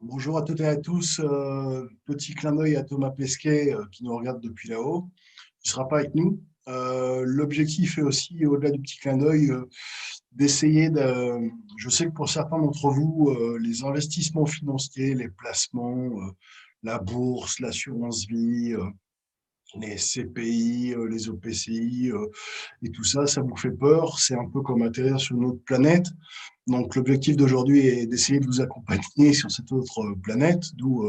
Bonjour à toutes et à tous. Petit clin d'œil à Thomas Pesquet qui nous regarde depuis là-haut. Il ne sera pas avec nous. L'objectif est aussi, au-delà du petit clin d'œil, d'essayer de. Je sais que pour certains d'entre vous, les investissements financiers, les placements, la bourse, l'assurance vie, les CPI, les OPCI et tout ça, ça vous fait peur. C'est un peu comme atterrir sur une autre planète. Donc, l'objectif d'aujourd'hui est d'essayer de vous accompagner sur cette autre planète, d'où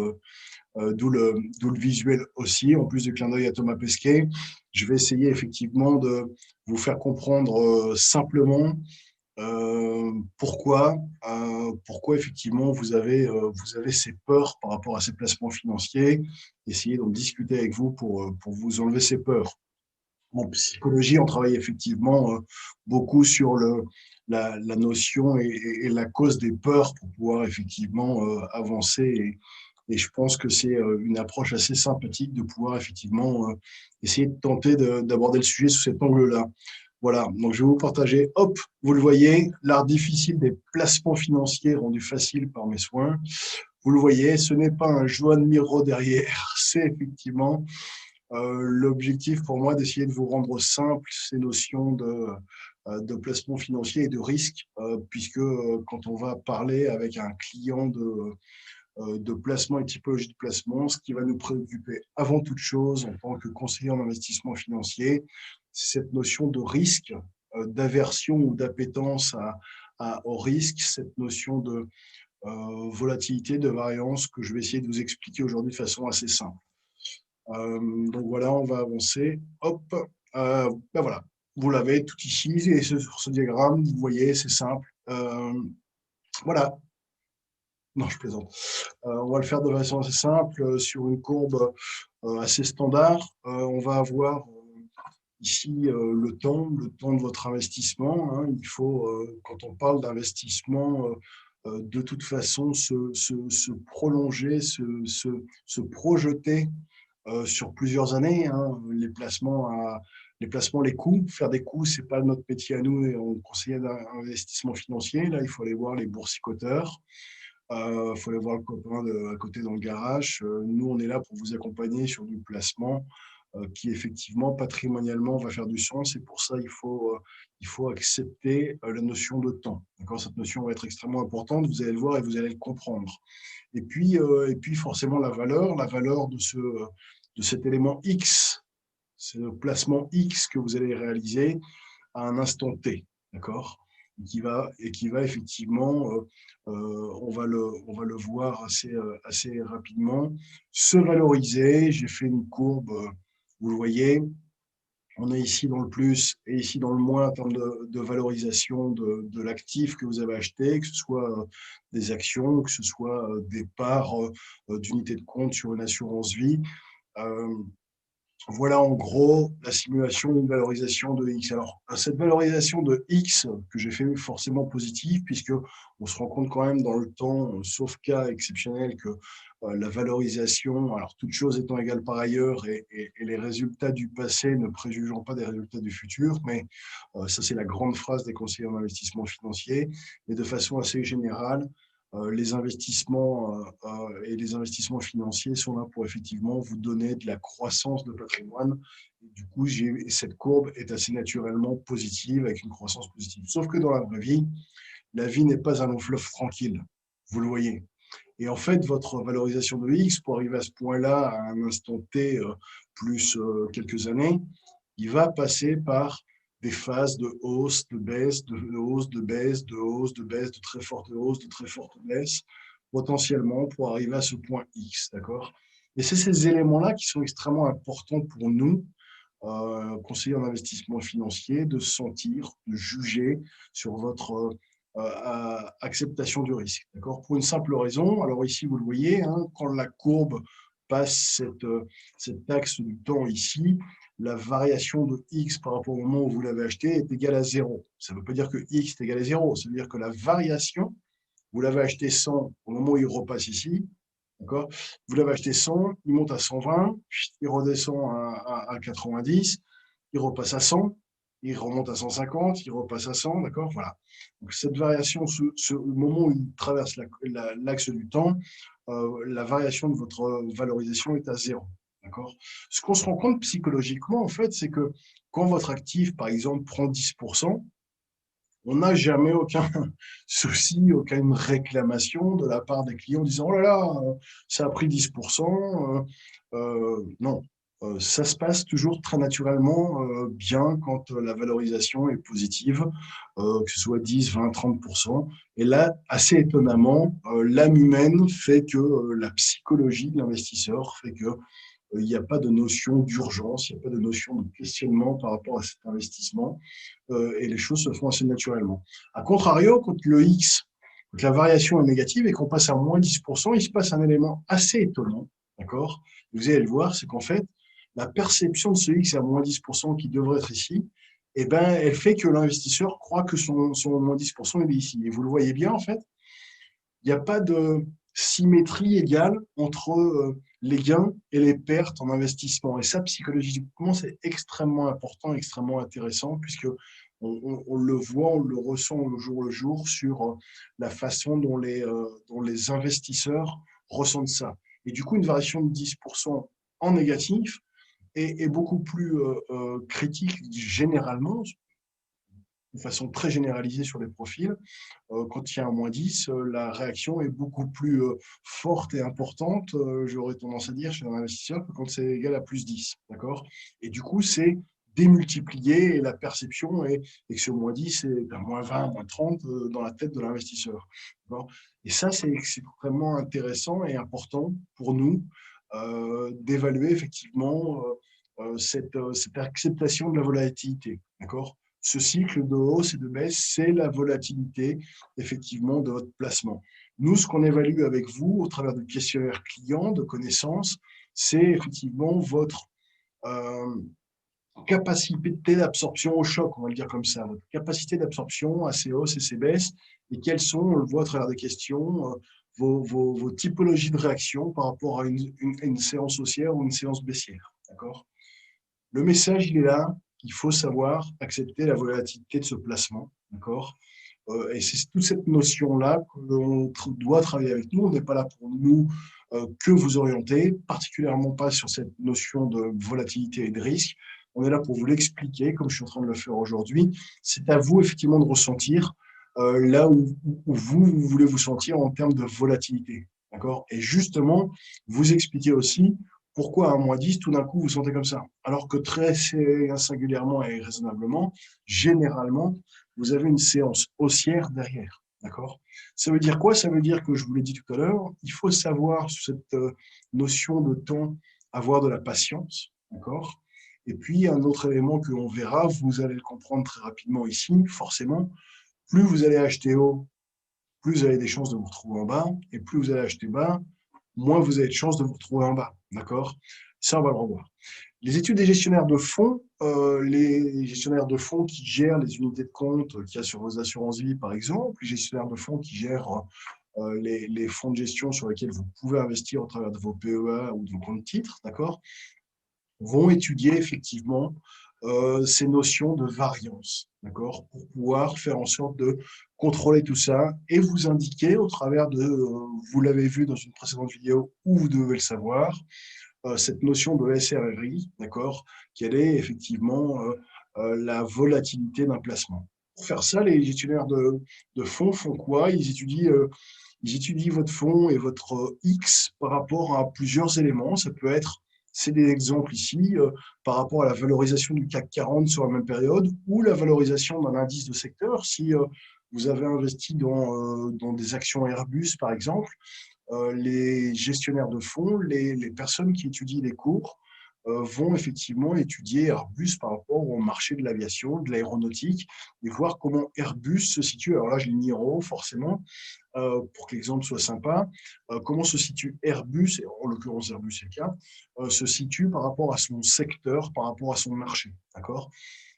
le visuel aussi, en plus du clin d'œil à Thomas Pesquet. Je vais essayer effectivement de vous faire comprendre simplement pourquoi effectivement vous avez ces peurs par rapport à ces placements financiers. Essayer d'en discuter avec vous pour vous enlever ces peurs. En psychologie, on travaille effectivement beaucoup sur la notion et la cause des peurs pour pouvoir effectivement avancer. Et je pense que c'est une approche assez sympathique de pouvoir effectivement essayer de tenter d'aborder le sujet sous cet angle-là. Voilà, donc je vais vous partager, hop, vous le voyez, l'art difficile des placements financiers rendu facile par mes soins. Vous le voyez, ce n'est pas un Joan Miro derrière, c'est effectivement l'objectif pour moi d'essayer de vous rendre simple ces notions de placement financier et de risque, puisque quand on va parler avec un client de placement et typologie de placement, ce qui va nous préoccuper avant toute chose en tant que conseiller en investissement financier, c'est cette notion de risque, d'aversion ou d'appétence au risque, cette notion de volatilité, de variance que je vais essayer de vous expliquer aujourd'hui de façon assez simple. Donc voilà, on va avancer. Hop, ben voilà, vous l'avez tout ici, et sur ce diagramme, vous voyez, c'est simple. Voilà, non, je plaisante. On va le faire de façon assez simple, sur une courbe assez standard. On va avoir ici le temps de votre investissement. Hein. Il faut, quand on parle d'investissement, de toute façon, se prolonger, se projeter sur plusieurs années. Hein, les placements, les coûts, faire des coûts, c'est pas notre métier à nous, et on conseille d'investissement financier. Là, il faut aller voir les boursicoteurs. Il faut aller voir le copain à côté dans le garage. Nous, on est là pour vous accompagner sur du placement qui, effectivement, patrimonialement, va faire du sens. Et pour ça, il faut accepter la notion de temps. D'accord. Cette notion va être extrêmement importante. Vous allez le voir et vous allez le comprendre. Et puis forcément, la valeur de cet élément X, c'est le placement X que vous allez réaliser à un instant T, d'accord, et qui va effectivement, on va le voir assez rapidement, se valoriser. J'ai fait une courbe, vous le voyez, on est ici dans le plus et ici dans le moins en termes de valorisation de l'actif que vous avez acheté, que ce soit des actions, que ce soit des parts d'unités de compte sur une assurance vie. Euh, voilà en gros la simulation d'une valorisation de X. Alors, cette valorisation de X que j'ai fait forcément positive, puisque on se rend compte quand même dans le temps, sauf cas exceptionnel, que la valorisation, alors toute chose étant égale par ailleurs, et les résultats du passé ne préjugeant pas des résultats du futur, mais ça c'est la grande phrase des conseillers en investissement financier, et de façon assez générale, les investissements et les investissements financiers sont là pour effectivement vous donner de la croissance de patrimoine. Et du coup, cette courbe est assez naturellement positive, avec une croissance positive. Sauf que dans la vie n'est pas un long fleuve tranquille, vous le voyez. Et en fait, votre valorisation de X, pour arriver à ce point-là, à un instant T, plus quelques années, il va passer par des phases de hausse, de baisse, de hausse, de baisse, de hausse, de baisse, de très forte hausse, de très forte baisse, potentiellement pour arriver à ce point X, d'accord. Et c'est ces éléments-là qui sont extrêmement importants pour nous, conseillers en investissement financier, de sentir, de juger sur votre acceptation du risque, d'accord. Pour une simple raison, alors ici vous le voyez, hein, quand la courbe passe cette axe du temps ici, la variation de X par rapport au moment où vous l'avez acheté est égale à 0. Ça ne veut pas dire que X est égal à 0, ça veut dire que la variation, vous l'avez acheté 100 au moment où il repasse ici, d'accord. Vous l'avez acheté 100, il monte à 120, il redescend à 90, il repasse à 100, il remonte à 150, il repasse à 100, d'accord? Voilà. Donc, cette variation, au moment où il traverse l'axe du temps, la variation de votre valorisation est à zéro, d'accord? Ce qu'on se rend compte psychologiquement, en fait, c'est que quand votre actif, par exemple, prend 10%, on n'a jamais aucun souci, aucune réclamation de la part des clients en disant oh là là, ça a pris 10%. Non, ça se passe toujours très naturellement bien quand la valorisation est positive, que ce soit 10, 20, 30%. Et là, assez étonnamment, l'âme humaine fait que la psychologie de l'investisseur fait que il n'y a pas de notion d'urgence, il n'y a pas de notion de questionnement par rapport à cet investissement et les choses se font assez naturellement. A contrario, quand la variation est négative et qu'on passe à moins 10%, il se passe un élément assez étonnant, d'accord? Vous allez le voir, c'est qu'en fait, la perception de ce X à moins 10% qui devrait être ici, eh ben, elle fait que l'investisseur croit que son moins 10% est ici. Et vous le voyez bien, en fait, il n'y a pas de symétrie égale entre les gains et les pertes en investissement. Et ça, psychologiquement, c'est extrêmement important, extrêmement intéressant, puisque on le voit, on le ressent le jour sur la façon dont les investisseurs ressentent ça. Et du coup, une variation de 10% en négatif est beaucoup plus critique généralement, de façon très généralisée sur les profils. Quand il y a un moins 10, la réaction est beaucoup plus forte et importante, j'aurais tendance à dire, chez un investisseur, que quand c'est égal à plus 10. D'accord? Et du coup, c'est démultiplié et la perception est que ce moins 10 est à moins 20, moins 30 dans la tête de l'investisseur. Et ça, c'est extrêmement intéressant et important pour nous d'évaluer effectivement cette acceptation de la volatilité. D'accord? Ce cycle de hausse et de baisse, c'est la volatilité effectivement de votre placement. Nous, ce qu'on évalue avec vous au travers du questionnaire client de connaissances, c'est effectivement votre euh, capacité d'absorption au choc, on va le dire comme ça, votre capacité d'absorption à ces hausses et ces baisses, et quelles sont, on le voit à travers des questions, vos typologies de réaction par rapport à une séance haussière ou une séance baissière. D'accord? Le message, il est là. Il faut savoir accepter la volatilité de ce placement. D'accord? Et c'est toute cette notion-là qu'on doit travailler avec nous. On n'est pas là pour nous que vous orienter, particulièrement pas sur cette notion de volatilité et de risque. On est là pour vous l'expliquer, comme je suis en train de le faire aujourd'hui. C'est à vous, effectivement, de ressentir là où vous voulez vous sentir en termes de volatilité. D'accord? Et justement, vous expliquer aussi pourquoi à moins 10, tout d'un coup, vous sentez comme ça. Alors que très singulièrement et raisonnablement, généralement, vous avez une séance haussière derrière. D'accord? Ça veut dire quoi? Ça veut dire que, je vous l'ai dit tout à l'heure, il faut savoir, sur cette notion de temps, avoir de la patience. D'accord? Et puis, un autre élément que l'on verra, vous allez le comprendre très rapidement ici, forcément, plus vous allez acheter haut, plus vous avez des chances de vous retrouver en bas, et plus vous allez acheter bas, moins vous avez de chances de vous retrouver en bas. D'accord? Ça, on va le revoir. Les études des gestionnaires de fonds, les gestionnaires de fonds qui gèrent les unités de compte qu'il y a sur vos assurances vie, par exemple, les gestionnaires de fonds qui gèrent les fonds de gestion sur lesquels vous pouvez investir au travers de vos PEA ou de vos comptes titres, d'accord, vont étudier effectivement ces notions de variance, d'accord, pour pouvoir faire en sorte de contrôler tout ça et vous indiquer au travers de, vous l'avez vu dans une précédente vidéo où vous devez le savoir, cette notion de SRRI, d'accord, quelle est effectivement la volatilité d'un placement. Pour faire ça, les gestionnaires de fonds font quoi? Ils étudient votre fonds et votre X par rapport à plusieurs éléments. Ça peut être, c'est des exemples ici, par rapport à la valorisation du CAC 40 sur la même période ou la valorisation d'un indice de secteur. Si vous avez investi dans des actions Airbus, par exemple, les gestionnaires de fonds, les personnes qui étudient les cours, vont effectivement étudier Airbus par rapport au marché de l'aviation, de l'aéronautique, et voir comment Airbus se situe. Alors là, je l'ai mis en haut, forcément, pour que l'exemple soit sympa. Comment se situe Airbus, et en l'occurrence Airbus c'est le cas, se situe par rapport à son secteur, par rapport à son marché. D'accord?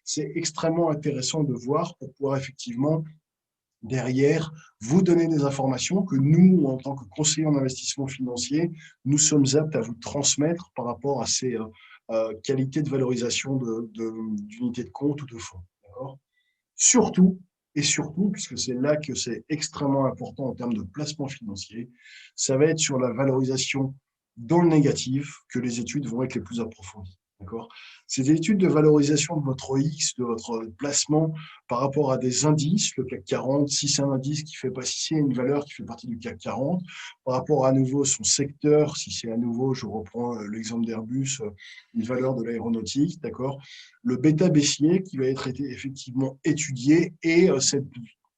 C'est extrêmement intéressant de voir pour pouvoir effectivement derrière, vous donner des informations que nous, en tant que conseillers en investissement financier, nous sommes aptes à vous transmettre par rapport à ces qualités de valorisation d'unités de compte ou de fonds. d'accord? Surtout, et surtout, puisque c'est là que c'est extrêmement important en termes de placement financier, ça va être sur la valorisation dans le négatif que les études vont être les plus approfondies. D'accord? Ces études de valorisation de votre OX, de votre placement par rapport à des indices, le CAC 40, si c'est un indice qui fait pas, si c'est une valeur qui fait partie du CAC 40, par rapport à nouveau son secteur, si c'est à nouveau, je reprends l'exemple d'Airbus, une valeur de l'aéronautique, d'accord? Le bêta baissier qui va être effectivement étudié et cette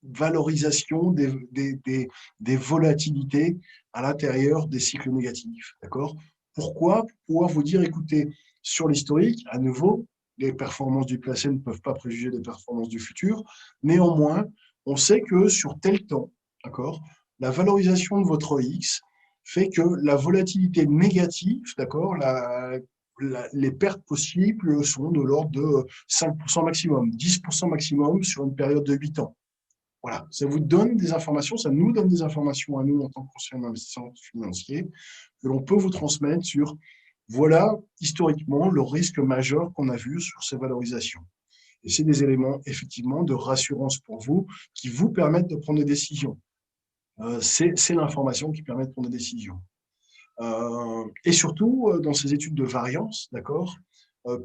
valorisation des volatilités à l'intérieur des cycles négatifs. D'accord? Pourquoi? Pour pouvoir vous dire, écoutez, sur l'historique, à nouveau, les performances du passé ne peuvent pas préjuger des performances du futur. Néanmoins, on sait que sur tel temps, d'accord, la valorisation de votre X fait que la volatilité négative, d'accord, les pertes possibles sont de l'ordre de 5% maximum, 10% maximum sur une période de 8 ans. Voilà, ça vous donne des informations, ça nous donne des informations à nous en tant que conseiller d'investissement financier que l'on peut vous transmettre sur, voilà, historiquement, le risque majeur qu'on a vu sur ces valorisations. Et c'est des éléments, effectivement, de rassurance pour vous qui vous permettent de prendre des décisions. C'est l'information qui permet de prendre des décisions. Et surtout, dans ces études de variance, d'accord,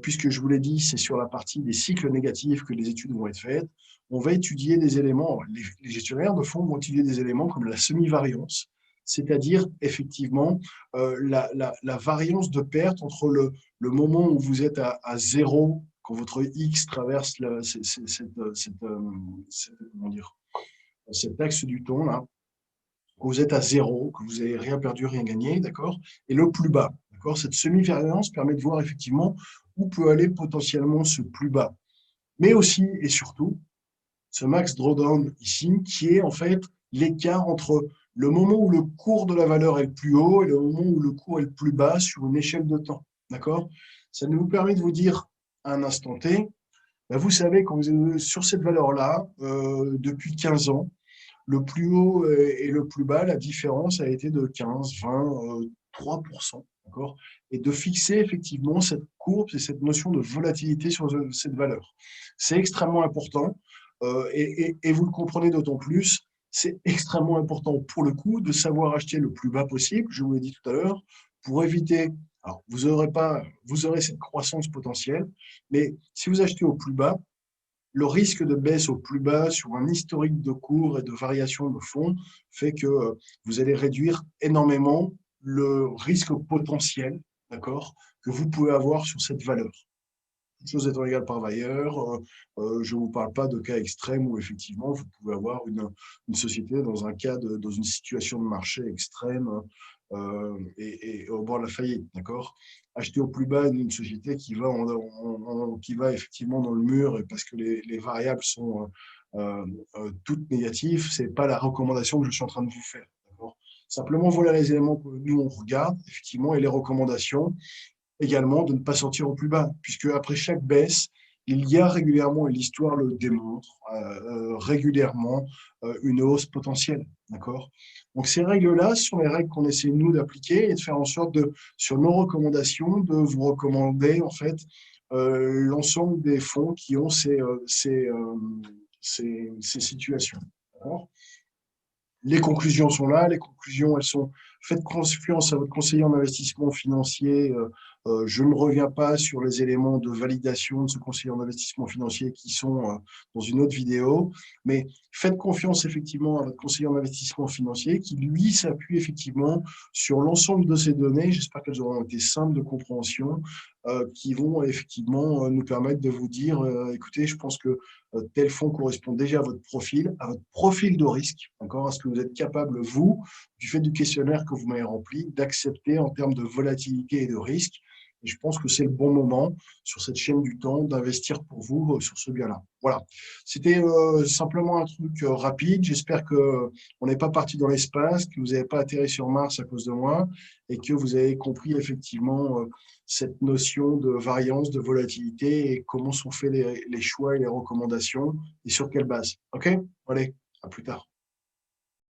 puisque je vous l'ai dit, c'est sur la partie des cycles négatifs que les études vont être faites, on va étudier des éléments, les gestionnaires de fonds vont étudier des éléments comme la semi-variance, c'est-à-dire effectivement la variance de perte entre le moment où vous êtes à zéro, quand votre X traverse comment dire, cet axe du temps, là, que vous êtes à zéro, que vous n'avez rien perdu, rien gagné, d'accord? Et le plus bas, d'accord? Cette semi-variance permet de voir effectivement où peut aller potentiellement ce plus bas. Mais aussi et surtout, ce max drawdown ici, qui est en fait l'écart entre le moment où le cours de la valeur est le plus haut et le moment où le cours est le plus bas sur une échelle de temps, d'accord? Ça nous permet de vous dire à un instant T, ben vous savez, quand vous êtes sur cette valeur-là, depuis 15 ans, le plus haut et le plus bas, la différence a été de 15, 20, 3%. D'accord? Et de fixer effectivement cette courbe et cette notion de volatilité sur cette valeur. C'est extrêmement important et vous le comprenez d'autant plus, c'est extrêmement important pour le coup de savoir acheter le plus bas possible, je vous l'ai dit tout à l'heure, pour éviter, alors vous aurez cette croissance potentielle, mais si vous achetez au plus bas, le risque de baisse au plus bas sur un historique de cours et de variation de fonds fait que vous allez réduire énormément le risque potentiel, d'accord, que vous pouvez avoir sur cette valeur. Toutes choses étant égales par ailleurs, je ne vous parle pas de cas extrêmes où effectivement vous pouvez avoir une société dans un cas dans une situation de marché extrême et au bord de la faillite, d'accord? Acheter au plus bas une société qui va effectivement dans le mur et parce que les variables sont toutes négatives, ce n'est pas la recommandation que je suis en train de vous faire, d'accord? Simplement, voilà les éléments que nous on regarde effectivement et les recommandations également de ne pas sortir au plus bas, puisque après chaque baisse, il y a régulièrement, et l'histoire le démontre, régulièrement une hausse potentielle. D'accord? Donc ces règles-là sont les règles qu'on essaie nous d'appliquer et de faire en sorte de, sur nos recommandations, de vous recommander en fait l'ensemble des fonds qui ont ces situations. Les conclusions sont là, les conclusions, elles sont faites confiance à votre conseiller en investissement financier. Je ne reviens pas sur les éléments de validation de ce conseiller en investissement financier qui sont dans une autre vidéo, mais faites confiance effectivement à votre conseiller en investissement financier qui, lui, s'appuie effectivement sur l'ensemble de ces données. J'espère qu'elles auront été simples de compréhension, qui vont effectivement nous permettre de vous dire, écoutez, je pense que tel fonds correspond déjà à votre profil de risque, d'accord, à ce que vous êtes capable, vous, du fait du questionnaire que vous m'avez rempli, d'accepter en termes de volatilité et de risque. Et je pense que c'est le bon moment sur cette chaîne du temps d'investir pour vous sur ce bien-là. Voilà. C'était simplement un truc rapide. J'espère qu'on n'est pas parti dans l'espace, que vous n'avez pas atterri sur Mars à cause de moi et que vous avez compris effectivement cette notion de variance, de volatilité et comment sont faits les choix et les recommandations et sur quelle base. OK? Allez, à plus tard.